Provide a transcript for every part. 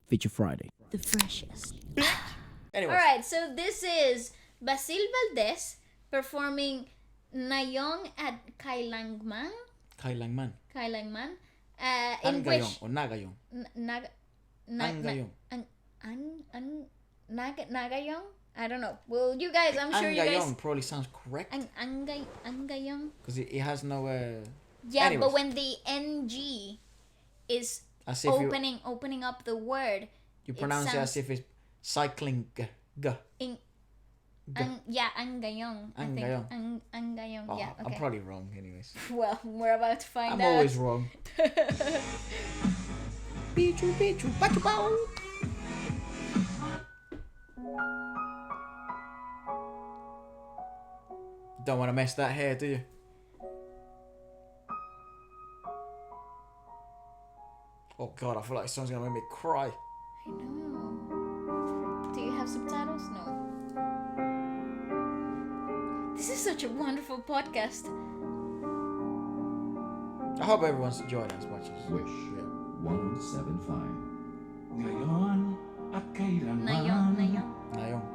Feature Friday. The freshest. Anyways. Alright, so this is Basil Valdez performing Ngayon at Kailanman. Kailanman. Kailanman. In Ngayon or Ngayon. Ngayon. Ngayon? I don't know. Well, you guys, I'm sure you guys... Ngayon probably sounds correct. Ngayon? Because it has no... Yeah, anyways. but when the NG is As if opening up the word... You pronounce it as if it's cycling. Yeah, Ngayon. I think. Ngayon. Ngayon. Oh, Yeah, I'm okay. probably wrong anyways. Well, we're about to find I'm out. always wrong. Pichu, pichu, pachu, pow. Don't want to mess that hair, do you? Oh god, I feel like this song's gonna make me cry. I know. Do you have subtitles? No. This is such a wonderful podcast. I hope everyone's enjoying it as much as Wish yeah. 175. Ngayon at kailanman. Ngayon. Ngayon.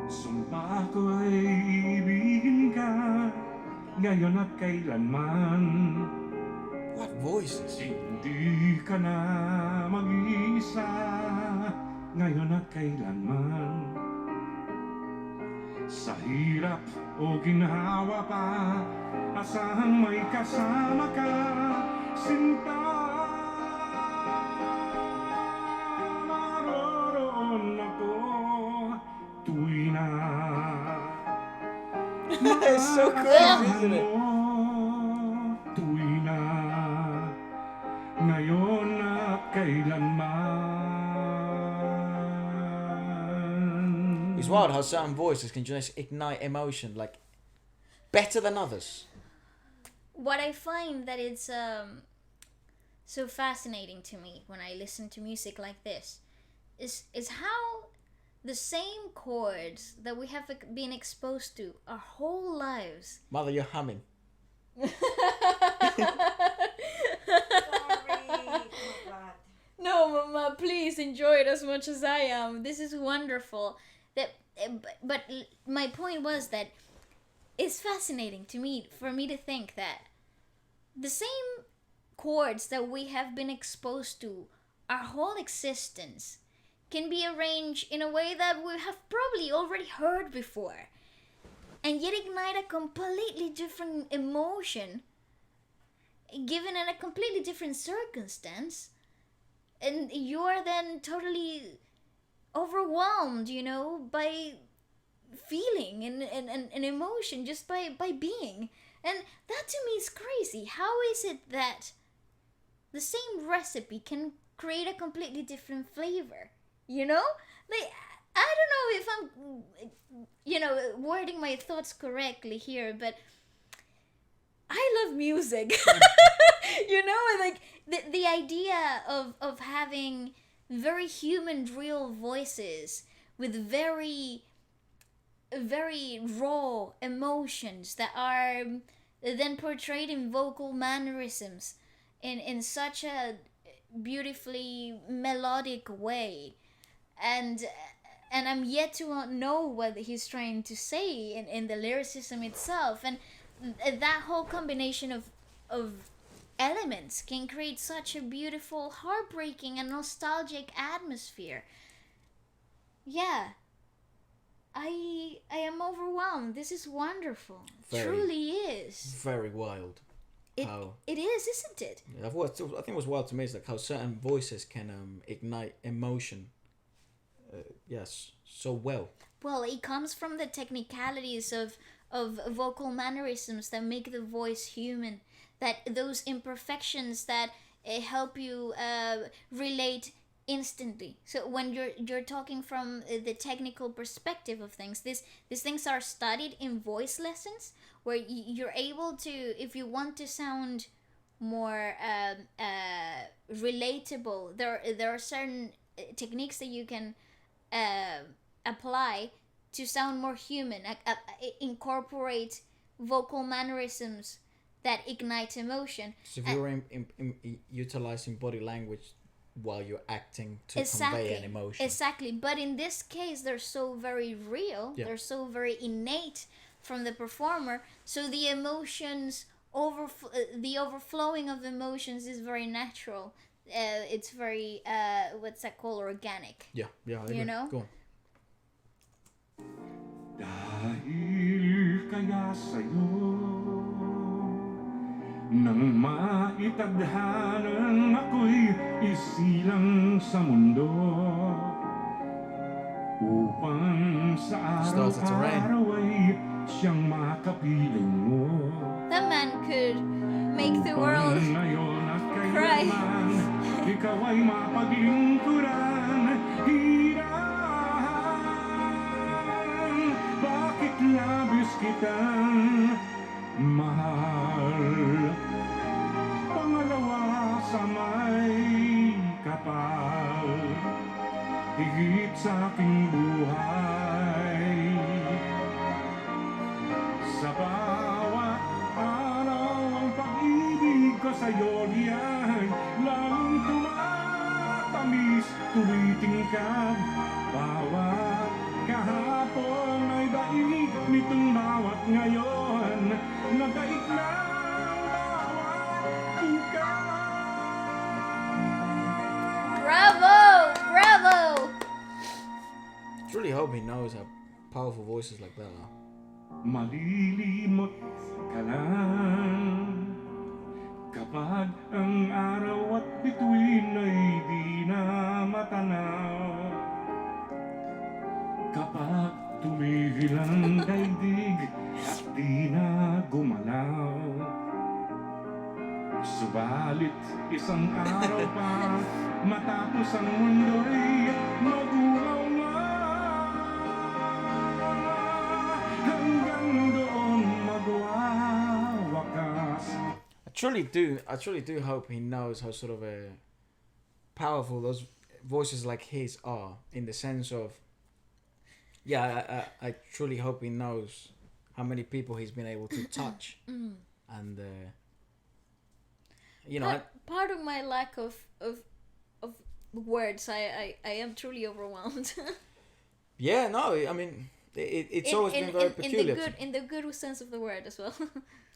Sumpa ko'y ibigin ka. Ngayon at kailanman. What voices? Hindi ka na mag-iisa. Ngayon at kailanman. Sa hirap o ginhawa pa, asahang may kasama ka, sinta. Naroon ako tuwi na. It's so crazy, isn't it? Tuwi na. Ngayon at kailanman. It's wild how certain voices can just ignite emotion like better than others. What I find that it's so fascinating to me when I listen to music like this is how the same chords that we have been exposed to our whole lives. Mother, you're humming. No, Mama, please enjoy it as much as I am. This is wonderful. But my point was that it's fascinating to me, for me to think that the same chords that we have been exposed to our whole existence can be arranged in a way that we have probably already heard before, and yet ignite a completely different emotion given in a completely different circumstance, and you are then totally overwhelmed, by feeling and emotion just by being. And that to me is crazy. How is it that the same recipe can create a completely different flavor? Like, I don't know if I'm wording my thoughts correctly here, but I love music. Like the idea of having very human, real voices with very, very raw emotions that are then portrayed in vocal mannerisms in such a beautifully melodic way, and I'm yet to know what he's trying to say in the lyricism itself, and that whole combination of elements can create such a beautiful, heartbreaking, and nostalgic atmosphere. Yeah, I am overwhelmed. This is wonderful. Truly is. Very wild. It is, isn't it? Yeah, I think what's wild to me is like how certain voices can ignite emotion. Yes, so well. Well, it comes from the technicalities of vocal mannerisms that make the voice human. That those imperfections that help you relate instantly. So when you're talking from the technical perspective of things, these things are studied in voice lessons, where you're able to, if you want to sound more relatable, there are certain techniques that you can apply to sound more human, incorporate vocal mannerisms that ignite emotion. So if you're utilizing body language, while you're acting to convey an emotion. Exactly. But in this case, they're so very real. Yeah. They're so very innate from the performer. So the emotions, the overflowing of emotions is very natural. It's very, what's that called? Organic. Yeah, I agree. You know? Go on. Dahil kaya sa'yo nang maitadhanan ako'y isilang sa mundo upang sa Starts to rain. araw-araw ay siyang makapiling mo. That man could make the world Ngayon at cry. kailanman ikaw ay mapaglingkuran. Hirang bakit labis kitang mahal. Pangalawa sa may kapal, higit sa aking buhay. Sa bawat araw ang pag-ibig ko sa'yo diyan lalong tumatamis, tumitingkad. Bawat kahapon ay daig nitong bawat ngayon, nadaig ng bawat bukas. Bravo! Bravo! I really hope he knows how powerful voices like that are. Malilimot ka lang kapag ang araw at bituin ay di na matanaw. Kapag tumigil ang daigdig at di na gumalaw. Subalit isang araw pa matapos ang mundo'y magulaw na. Hanggang doon magwawakas. I truly do hope he knows how sort of powerful those voices like his are, in the sense of, I truly hope he knows how many people he's been able to touch. And part of my lack of words, I am truly overwhelmed. yeah, no, I mean, it's always been very peculiar. In the good sense of the word as well.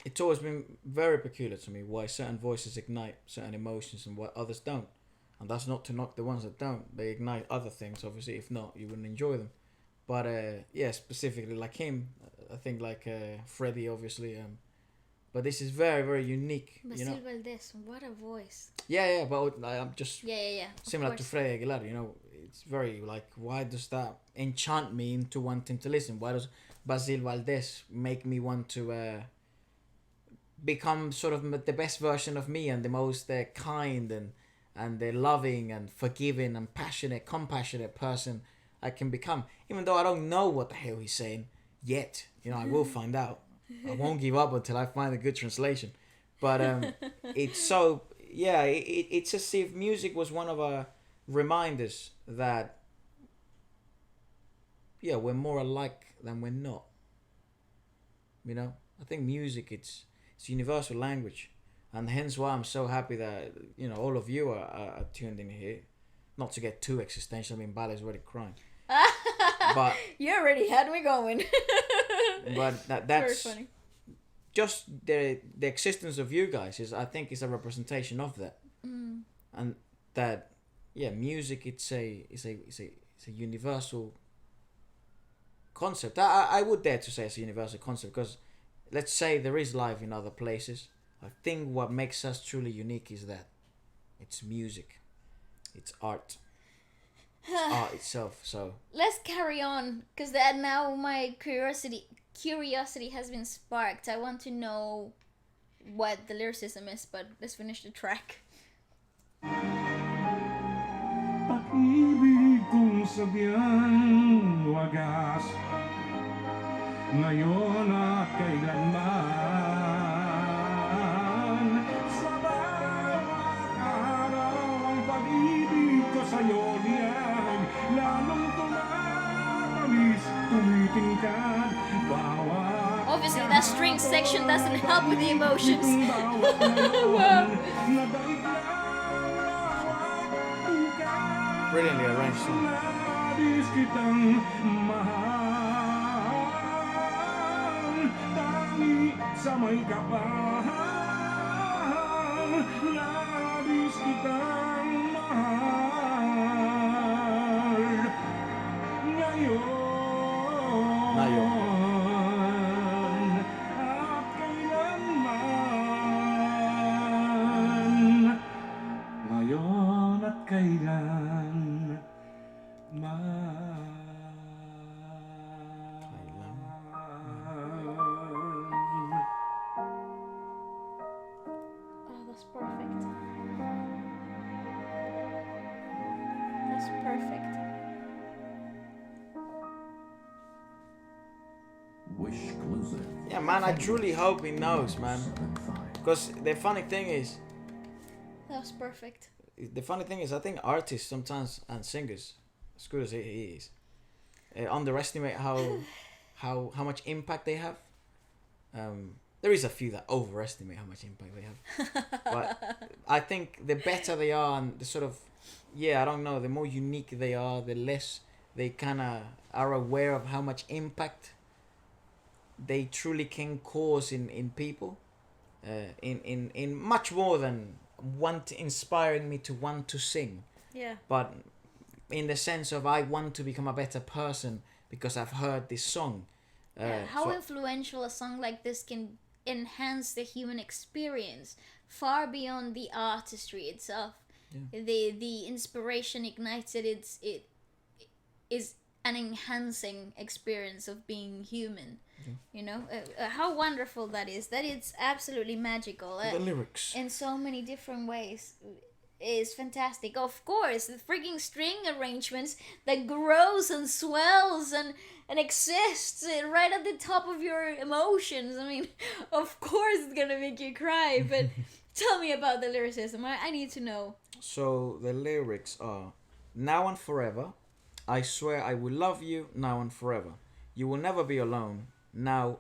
It's always been very peculiar to me why certain voices ignite certain emotions and why others don't. And that's not to knock the ones that don't. They ignite other things, obviously. If not, you wouldn't enjoy them. But specifically like him, I think like Freddie, obviously. But this is very, very unique. Basil Valdez, what a voice. Yeah, but I'm just Yeah. similar to Freddie Aguilar, it's very like, why does that enchant me into wanting to listen? Why does Basil Valdez make me want to become sort of the best version of me and the most kind and the loving and forgiving and compassionate person I can become? Even though I don't know what the hell he's saying yet, I will find out. I won't give up until I find a good translation. But it's so, it's as if music was one of our reminders that, we're more alike than we're not. I think music, it's universal language. And hence why I'm so happy that, all of you are tuned in here. Not to get too existential, Bala's already crying. But you already had me going. But that's very funny. Just the existence of you guys I think is a representation of that. And that music, it's a universal concept. I would dare to say it's a universal concept, because let's say there is life in other places. I think what makes us truly unique is that it's music, it's art. It's art itself. So let's carry on, because now my curiosity has been sparked. I want to know what the lyricism is, but let's finish the track. Pag-ibig kong sabihan wagas, ngayon at kailanman. Sa bawat araw ang pag-ibig ko sa'yo diyan lalong tumatamis, tumitingkad. Bawat Obviously, that string section doesn't help with the emotions. bawat ngayon, nadaig lang bawat Brilliantly arranged song. Labis kitang mahal, tangi sa may kapal. Labis kitang mahal. Ngayon at kailanman. Ngayon at kailanman. Oh, that's perfect. That's perfect. Yeah, man, I truly hope he knows, man. Because the funny thing is, That was perfect. I think artists sometimes and singers, as good as he is, underestimate how much impact they have. There is a few that overestimate how much impact they have, but I think the better they are and the sort of, I don't know, the more unique they are, the less they kind of are aware of how much impact they truly can cause in people, in much more than inspiring me to want to sing, Yeah. but in the sense of I want to become a better person because I've heard this song. How So- influential a song like this can enhance the human experience far beyond the artistry itself. The inspiration ignites it. It is an enhancing experience of being human. You know, how wonderful that is. That it's absolutely magical. the lyrics. In so many different ways is fantastic. Of course, the freaking string arrangements that grows and swells and exists right at the top of your emotions. I mean, of course it's gonna make you cry, but tell me about the lyricism. I need to know. So the lyrics are, now and forever, I swear I will love you now and forever. You will never be alone, now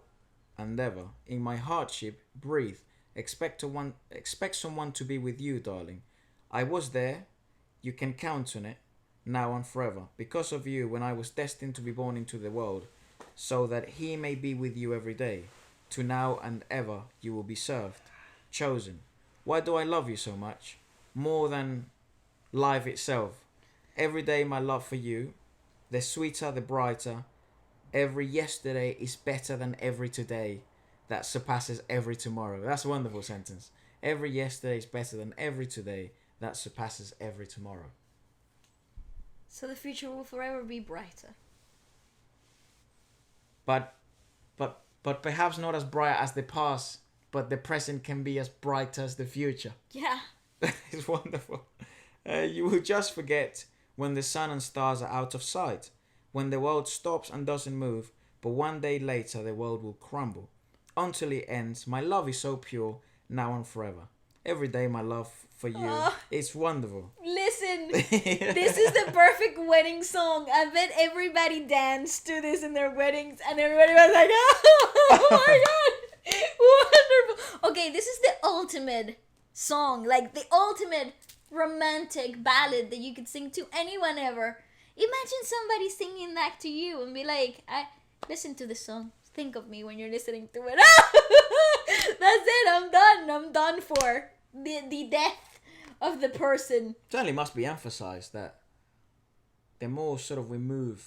and ever. In my hardship, breathe. Expect someone to be with you, darling. I was there, you can count on it, now and forever. Because of you, when I was destined to be born into the world, so that he may be with you every day. To now and ever you will be served, chosen. Why do I love you so much? More than life itself. Every day my love for you, the sweeter, the brighter. Every yesterday is better than every today that surpasses every tomorrow. That's a wonderful sentence. Every yesterday is better than every today that surpasses every tomorrow. So the future will forever be brighter. But perhaps not as bright as the past, but the present can be as bright as the future. Yeah. It's wonderful. You will just forget when the sun and stars are out of sight, when the world stops and doesn't move, but one day later the world will crumble. Until it ends, my love is so pure, now and forever. Every day my love for you, it's wonderful. Listen, this is the perfect wedding song. I bet everybody danced to this in their weddings and everybody was like, oh my god, wonderful. Okay, this is the ultimate song, like the ultimate romantic ballad that you could sing to anyone ever. Imagine somebody singing that to you and be like, listen to this song. Think of me when you're listening to it. That's it, I'm done for. The death of the person. Certainly must be emphasized that the more sort of we move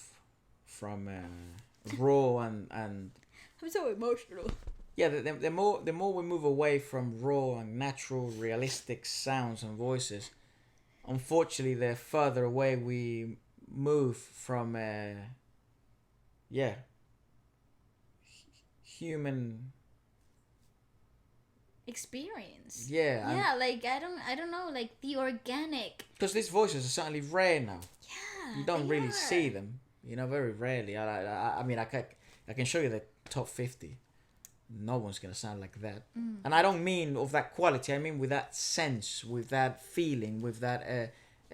from raw and I'm so emotional. yeah, the more we move away from raw and natural, realistic sounds and voices, unfortunately, the further away we move from human experience. Yeah, like I don't know, like the organic. because these voices are certainly rare now. Yeah, You don't they really are. see them, very rarely. I mean, I can show you the top 50. No one's gonna sound like that, and I don't mean of that quality. I mean with that sense, with that feeling, with that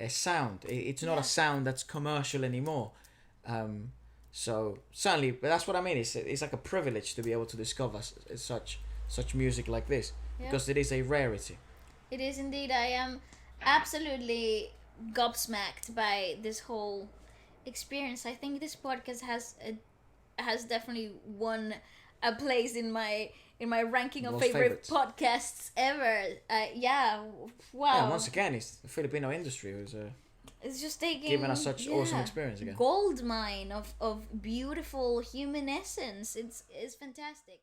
sound. It's not a sound that's commercial anymore. So certainly, but that's what I mean. It's like a privilege to be able to discover such music like this, because it is a rarity. It is indeed. I am absolutely gobsmacked by this whole experience. I think this podcast has definitely won a place in my ranking of Most favorite favorites. podcasts ever. Yeah, wow. Yeah, once again, it's the Filipino industry who's It's just taking given us such awesome experience again. gold mine of beautiful human essence. It's fantastic.